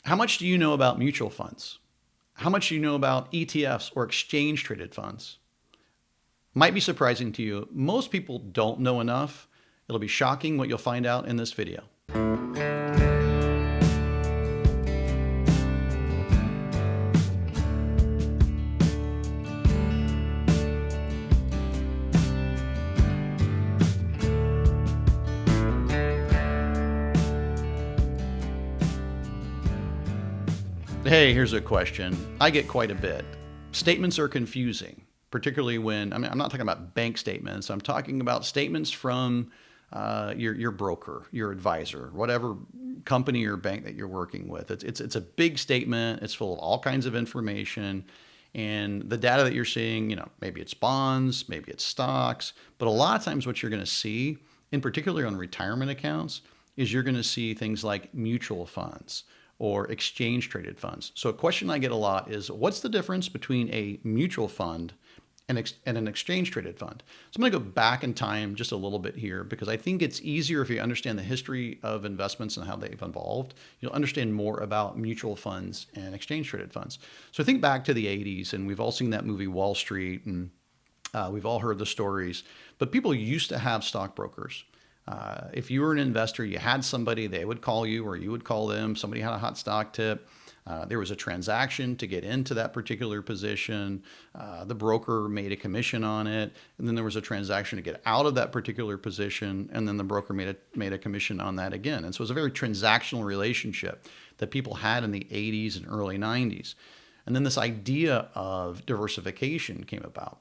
How much do you know about mutual funds? How much do you know about ETFs or exchange traded funds? Might be surprising to you. Most people don't know enough. It'll be shocking what you'll find out in this video. Hey, here's a question I get quite a bit. Statements are confusing, particularly when, I'm not talking about bank statements. I'm talking about statements from your broker, your advisor, whatever company or bank that you're working with. It's a big statement. It's full of all kinds of information. And the data that you're seeing, maybe it's bonds, maybe it's stocks, but a lot of times what you're going to see, in particular on retirement accounts, is you're going to see things like mutual funds or exchange traded funds. So a question I get a lot is, what's the difference between a mutual fund and an exchange traded fund? So I'm going to go back in time just a little bit here, because I think it's easier if you understand the history of investments and how they've evolved. You'll understand more about mutual funds and exchange traded funds. So think back to the 80s, and we've all seen that movie Wall Street, and we've all heard the stories, but people used to have stockbrokers. If you were an investor, you had somebody, they would call you or you would call them. Somebody had a hot stock tip. There was a transaction to get into that particular position. The broker made a commission on it. And then there was a transaction to get out of that particular position. And then the broker made a commission on that again. And so it was a very transactional relationship that people had in the 80s and early 90s. And then this idea of diversification came about,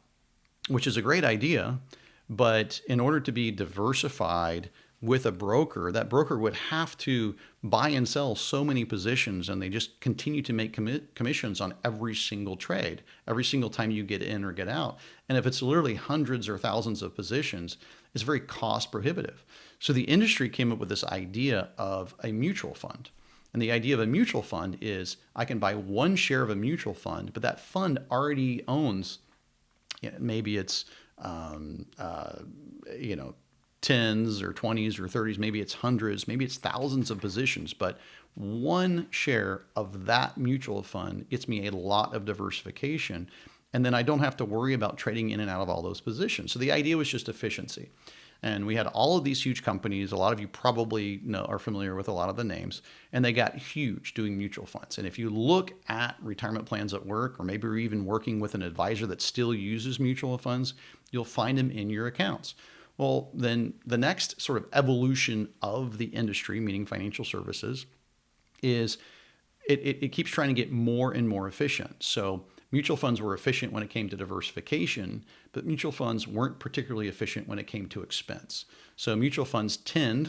which is a great idea. But in order to be diversified with a broker, that broker would have to buy and sell so many positions, and they just continue to make commissions on every single trade, every single time you get in or get out. And if it's literally hundreds or thousands of positions, it's very cost prohibitive. So the industry came up with this idea of a mutual fund. And the idea of a mutual fund is I can buy one share of a mutual fund, but that fund already owns, maybe it's tens or 20s or 30s, maybe it's hundreds, maybe it's thousands of positions, but one share of that mutual fund gets me a lot of diversification. And then I don't have to worry about trading in and out of all those positions. So the idea was just efficiency. And we had all of these huge companies. A lot of you probably are familiar with a lot of the names, and they got huge doing mutual funds. And if you look at retirement plans at work, or maybe you're even working with an advisor that still uses mutual funds, you'll find them in your accounts. Well, then the next sort of evolution of the industry, meaning financial services, is it keeps trying to get more and more efficient. So mutual funds were efficient when it came to diversification, but mutual funds weren't particularly efficient when it came to expense. So mutual funds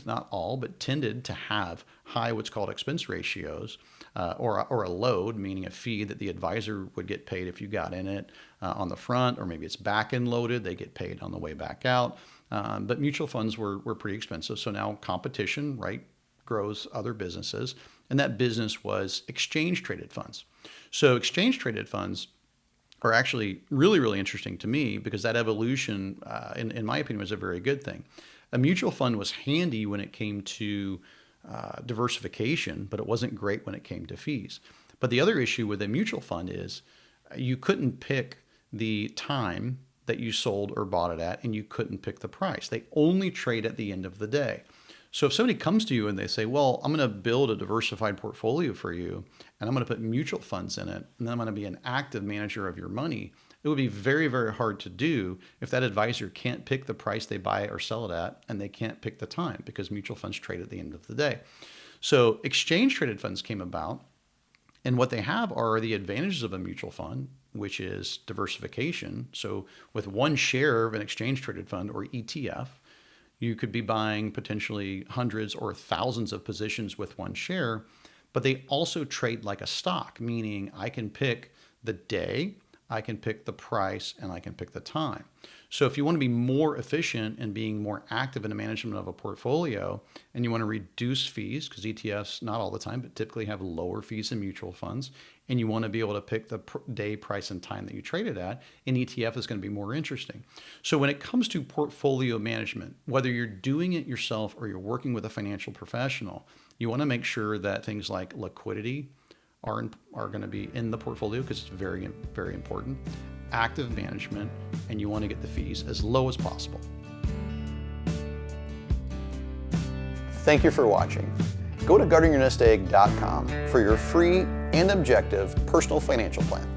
not all, but tended to have high what's called expense ratios, or a load, meaning a fee that the advisor would get paid if you got in it on the front, or maybe it's back end loaded, they get paid on the way back out. But mutual funds were pretty expensive. So now competition, right, grows other businesses. And that business was exchange traded funds. So exchange traded funds are actually really, really interesting to me, because that evolution, in my opinion, was a very good thing. A mutual fund was handy when it came to diversification, but it wasn't great when it came to fees. But the other issue with a mutual fund is you couldn't pick the time that you sold or bought it at, and you couldn't pick the price. They only trade at the end of the day. So if somebody comes to you and they say, well, I'm going to build a diversified portfolio for you, and I'm going to put mutual funds in it, and then I'm going to be an active manager of your money, it would be very, very hard to do if that advisor can't pick the price they buy or sell it at, and they can't pick the time, because mutual funds trade at the end of the day. So exchange traded funds came about, and what they have are the advantages of a mutual fund, which is diversification. So with one share of an exchange traded fund, or ETF, you could be buying potentially hundreds or thousands of positions with one share, but they also trade like a stock, meaning I can pick the day, I can pick the price, and I can pick the time. So if you want to be more efficient and being more active in the management of a portfolio, and you want to reduce fees, because ETFs, not all the time, but typically have lower fees than mutual funds, and you want to be able to pick the day, price, and time that you trade it at, an ETF is going to be more interesting. So when it comes to portfolio management, whether you're doing it yourself or you're working with a financial professional, you want to make sure that things like liquidity, are going to be in the portfolio because it's very, very important. Active management, and you want to get the fees as low as possible. Thank you for watching. Go to guardingyournestegg.com for your free and objective personal financial plan.